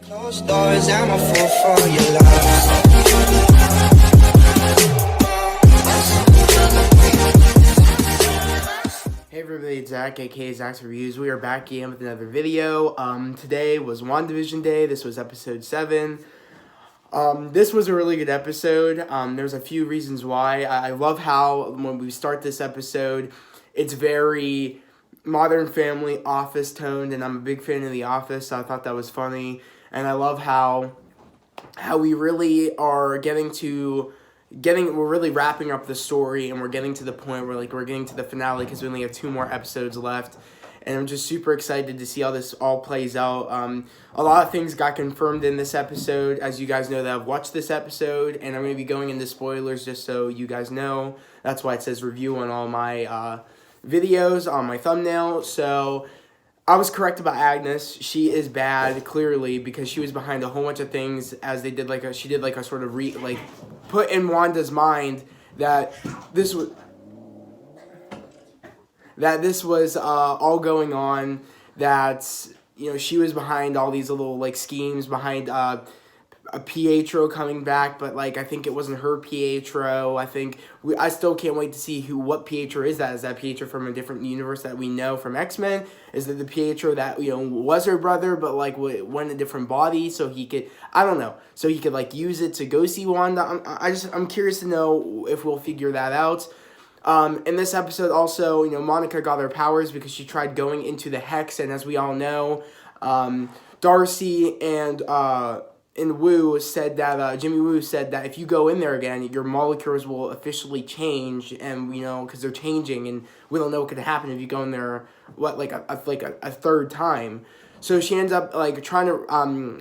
Closed doors, I'm a fool for your love. Hey everybody, it's Zach, aka Zach's Reviews. We are back again with another video. Today was WandaVision Day. This was episode 7. This was a really good episode. There's a few reasons why. I love how when we start this episode, it's very Modern Family, Office toned, and I'm a big fan of The Office, so I thought that was funny. And I love how we really are we're really wrapping up the story, and we're getting to the point where we're getting to the finale because we only have 2 more episodes left. And I'm just super excited to see how this all plays out. A lot of things got confirmed in this episode, as you guys know that I've watched this episode, and I'm going to be going into spoilers just so you guys know. That's why it says review on all my videos, on my thumbnail. So I was correct about Agnes. She is bad, clearly, because she was behind a whole bunch of things, as they did she did a sort of put in Wanda's mind that this was all going on, that she was behind all these little schemes behind a Pietro coming back, but I think it wasn't her Pietro. I still can't wait to see what Pietro is. Is that Pietro from a different universe that we know from X-Men? Is it the Pietro that was her brother, but went in a different body, so he could, I don't know, so he could use it to go see Wanda? I'm curious to know if we'll figure that out. In this episode also, Monica got her powers because she tried going into the Hex, and as we all know, Darcy and Wu said that, Jimmy Woo said that if you go in there again, your molecules will officially change, and because they're changing, and we don't know what could happen if you go in there, a third time. So she ends up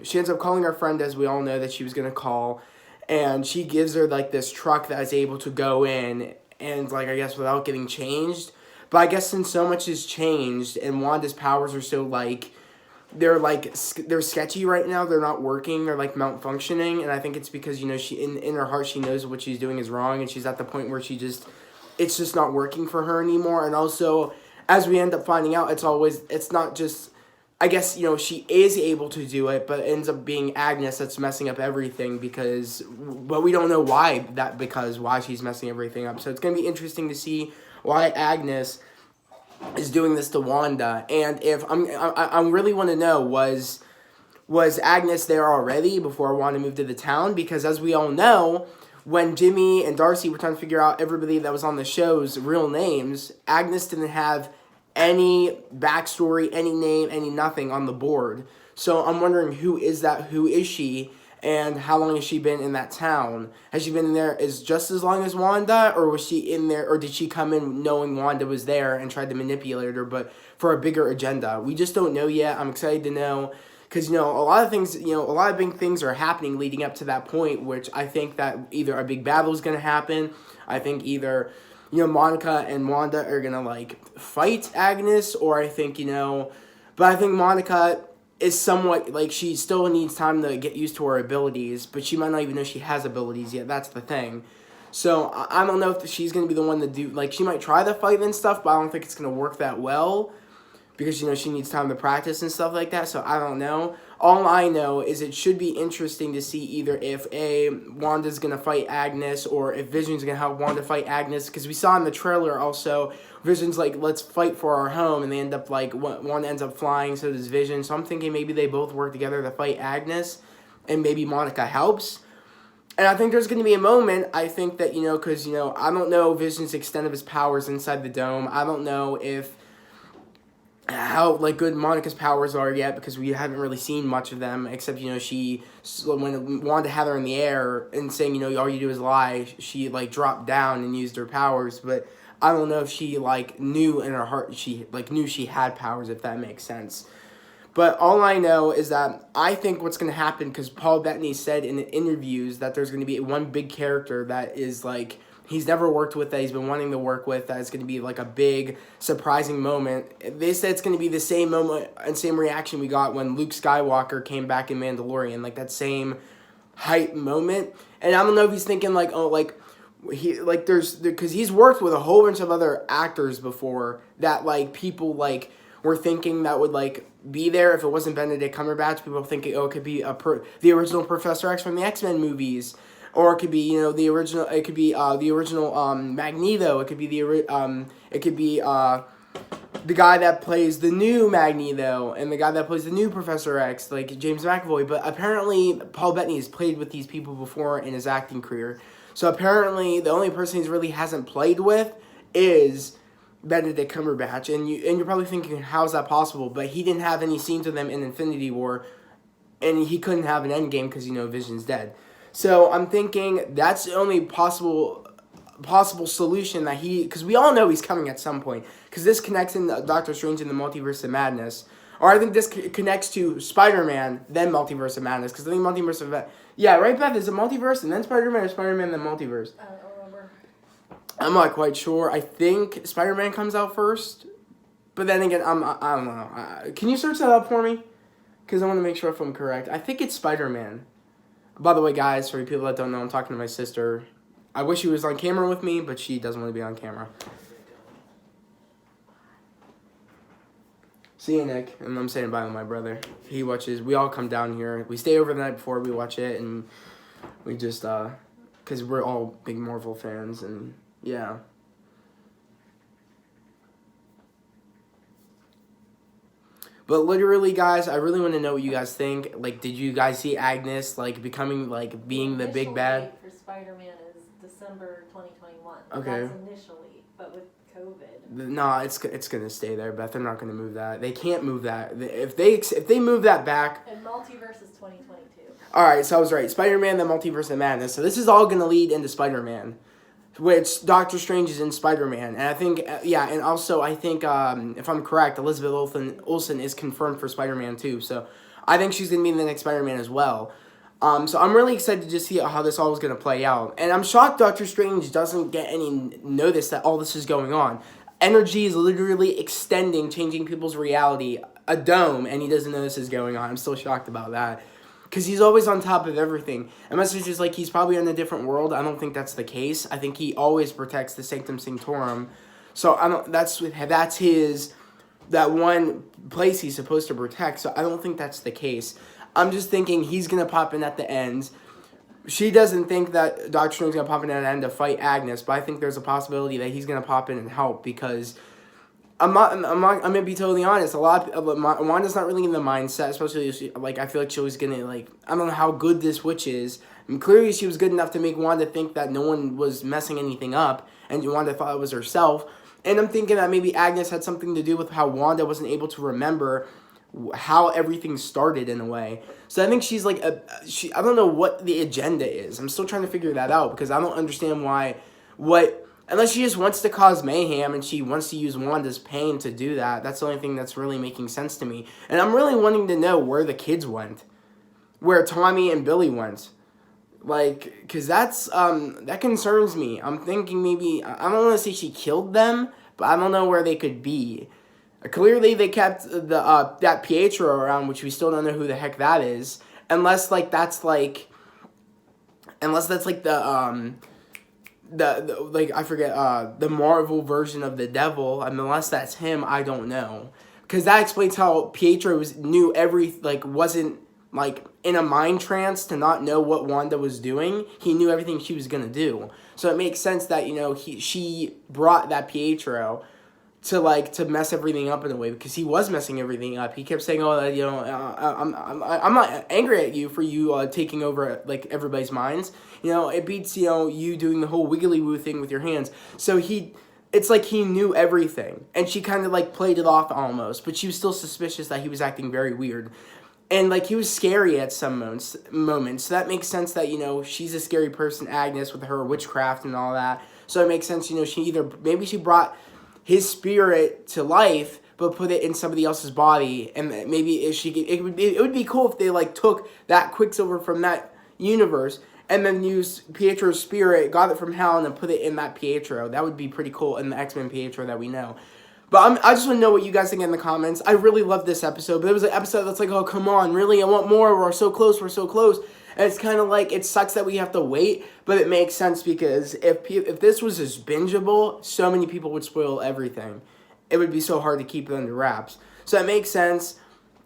she ends up calling her friend, as we all know that she was gonna call, and she gives her this truck that is able to go in, and I guess without getting changed. But I guess since so much has changed, and Wanda's powers are so they're sketchy right now. They're not working. They're malfunctioning, and I think it's because she in her heart she knows what she's doing is wrong, and she's at the point where it's just not working for her anymore. And also, as we end up finding out, it's not just, I guess she is able to do it, but it ends up being Agnes that's messing up everything but we don't know why she's messing everything up. So it's gonna be interesting to see why Agnes is doing this to Wanda, and if I really want to know, was Agnes there already before Wanda moved to the town? Because as we all know, when Jimmy and Darcy were trying to figure out everybody that was on the show's real names, Agnes didn't have any backstory, any name, any nothing on the board. So I'm wondering, who is that? Who is she? And how long has she been in that town? Has she been in there just as long as Wanda? Or was she in there, or did she come in knowing Wanda was there and tried to manipulate her, but for a bigger agenda? We just don't know yet. I'm excited to know, because, a lot of things, a lot of big things are happening leading up to that point, which I think that either a big battle is going to happen. I think either, Monica and Wanda are going to, fight Agnes, or I think, but I think Monica is somewhat, she still needs time to get used to her abilities, but she might not even know she has abilities yet. That's the thing. So I don't know if she's going to be the one to do, she might try the fight and stuff, but I don't think it's going to work that well, because, she needs time to practice and stuff like that, so I don't know. All I know is it should be interesting to see either if Wanda's going to fight Agnes, or if Vision's going to help Wanda fight Agnes, because we saw in the trailer also, Vision's let's fight for our home, and they end up, one ends up flying, so does Vision, so I'm thinking maybe they both work together to fight Agnes, and maybe Monica helps. And I think there's going to be a moment, I think that, because, I don't know Vision's extent of his powers inside the dome. I don't know how good Monica's powers are yet, because we haven't really seen much of them, except when Wanda had her in the air and saying all you do is lie, she dropped down and used her powers. But I don't know if she knew in her heart she knew she had powers, if that makes sense. But all I know is that I think what's going to happen, because Paul Bettany said in the interviews that there's going to be one big character that is he's never worked with, that he's been wanting to work with, that is going to be a big surprising moment. They said it's going to be the same moment and same reaction we got when Luke Skywalker came back in Mandalorian, that same hype moment. And I don't know if he's thinking because he's worked with a whole bunch of other actors before that people were thinking that would be there if it wasn't Benedict Cumberbatch. People think it could be the original Professor X from the X-Men movies, or it could be the original. It could be the original Magneto. It could be the guy that plays the new Magneto and the guy that plays the new Professor X, like James McAvoy. But apparently Paul Bettany has played with these people before in his acting career. So apparently the only person he really hasn't played with is Benedict Cumberbatch. And you're probably thinking, how's that possible? But he didn't have any scenes with them in Infinity War, and he couldn't have an Endgame because Vision's dead. So I'm thinking that's the only possible solution that because we all know he's coming at some point, because this connects in Doctor Strange in the Multiverse of Madness, or I think this connects to Spider-Man then Multiverse of Madness, because I think Multiverse of right, Beth, is it Multiverse and then Spider-Man, or Spider-Man then Multiverse? I don't remember. I'm not quite sure. I think Spider-Man comes out first, but then again I don't know. Can you search that up for me? Because I want to make sure if I'm correct. I think it's Spider-Man. By the way, guys, for people that don't know, I'm talking to my sister. I wish she was on camera with me, but she doesn't want to be on camera. See you, Nick. And I'm saying bye to my brother. He watches. We all come down here. We stay over the night before we watch it, and we just, because we're all big Marvel fans, and yeah. But literally, guys, I really want to know what you guys think. Like, did you guys see Agnes, like, becoming, like, being the big bad? Date for Spider-Man is December 2021. Okay. That's initially, but with COVID. No, it's gonna stay there, Beth. They're not gonna move that. They can't move that. If they move that back. And Multiverse is 2022. All right, so I was right. Spider-Man, the Multiverse of Madness. So this is all gonna lead into Spider-Man, which Doctor Strange is in Spider-Man, and I think and also I think if I'm correct, Elizabeth Olsen is confirmed for Spider-Man too. So I think she's gonna be in the next Spider-Man as well. So I'm really excited to just see how this all is gonna play out, and I'm shocked Doctor Strange doesn't get any notice that all this is going on. Energy is literally extending, changing people's reality, a dome, and he doesn't know this is going on. I'm still shocked about that. Because he's always on top of everything. Unless it's just like he's probably in a different world. I don't think that's the case. I think he always protects the Sanctum Sanctorum. So that's his, that one place he's supposed to protect. So I don't think that's the case. I'm just thinking he's going to pop in at the end. She doesn't think that Doctor Strange's going to pop in at the end to fight Agnes. But I think there's a possibility that he's going to pop in and help, because I'm gonna be totally honest. A lot of Wanda's not really in the mindset, especially like I feel like she was gonna I don't know how good this witch is. I mean, clearly she was good enough to make Wanda think that no one was messing anything up, and Wanda thought it was herself. And I'm thinking that maybe Agnes had something to do with how Wanda wasn't able to remember how everything started in a way. So I think she's I don't know what the agenda is. I'm still trying to figure that out, because I don't understand unless she just wants to cause mayhem and she wants to use Wanda's pain to do that. That's the only thing that's really making sense to me. And I'm really wanting to know where the kids went. Where Tommy and Billy went. Because that concerns me. I'm thinking maybe, I don't want to say she killed them, but I don't know where they could be. Clearly they kept that Pietro around, which we still don't know who the heck that is. Unless that's the I forget the Marvel version of the devil. Unless that's him, I don't know, because that explains how Pietro knew wasn't in a mind trance to not know what Wanda was doing. He knew everything she was gonna do, so it makes sense that she brought that Pietro to mess everything up in a way, because he was messing everything up. He kept saying, I'm not angry at you for you taking over everybody's minds. It beats you doing the whole wiggly woo thing with your hands. So it's like he knew everything, and she kind of played it off almost, but she was still suspicious that he was acting very weird. And he was scary at some moments. So that makes sense that she's a scary person, Agnes, with her witchcraft and all that. So it makes sense maybe she brought his spirit to life, but put it in somebody else's body, and maybe it would be cool if they took that Quicksilver from that universe and then used Pietro's spirit, got it from hell, and then put it in that Pietro. That would be pretty cool in the X-Men Pietro that we know. But I just want to know what you guys think in the comments. I really love this episode, but it was an episode that's oh, come on, really? I want more. We're so close. And it's kind of it sucks that we have to wait, but it makes sense, because if this was just bingeable, so many people would spoil everything. It would be so hard to keep it under wraps. So it makes sense.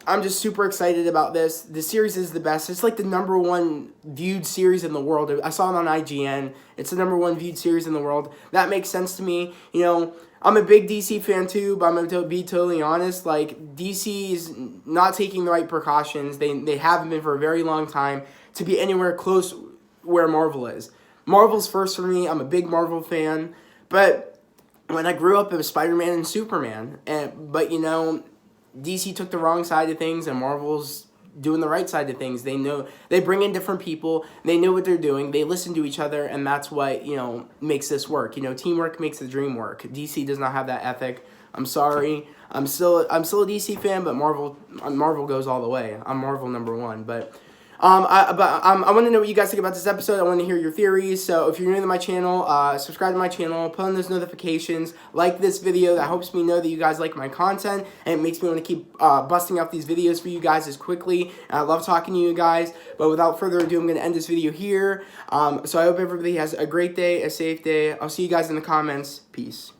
I'm just super excited about this. The series is the best. It's like the #1 viewed series in the world. I saw it on IGN. It's the #1 viewed series in the world. That makes sense to me. You know, I'm a big DC fan too, but I'm going to be totally honest. Like, DC is not taking the right precautions. They haven't been for a very long time to be anywhere close where Marvel is. Marvel's first for me. I'm a big Marvel fan. But when I grew up, it was Spider-Man and Superman. But, you know, DC took the wrong side of things, and Marvel's doing the right side of things. They know, they bring in different people. They know what they're doing. They listen to each other, and that's what, you know, makes this work. You know, teamwork makes the dream work. DC does not have that ethic. I'm sorry. I'm still a DC fan, but Marvel goes all the way. I'm Marvel #1. But I want to know what you guys think about this episode. I want to hear your theories. So if you're new to my channel, subscribe to my channel, put on those notifications, like this video. That helps me know that you guys like my content, and it makes me want to keep busting out these videos for you guys as quickly. And I love talking to you guys. But without further ado, I'm going to end this video here. So I hope everybody has a great day, a safe day. I'll see you guys in the comments. Peace.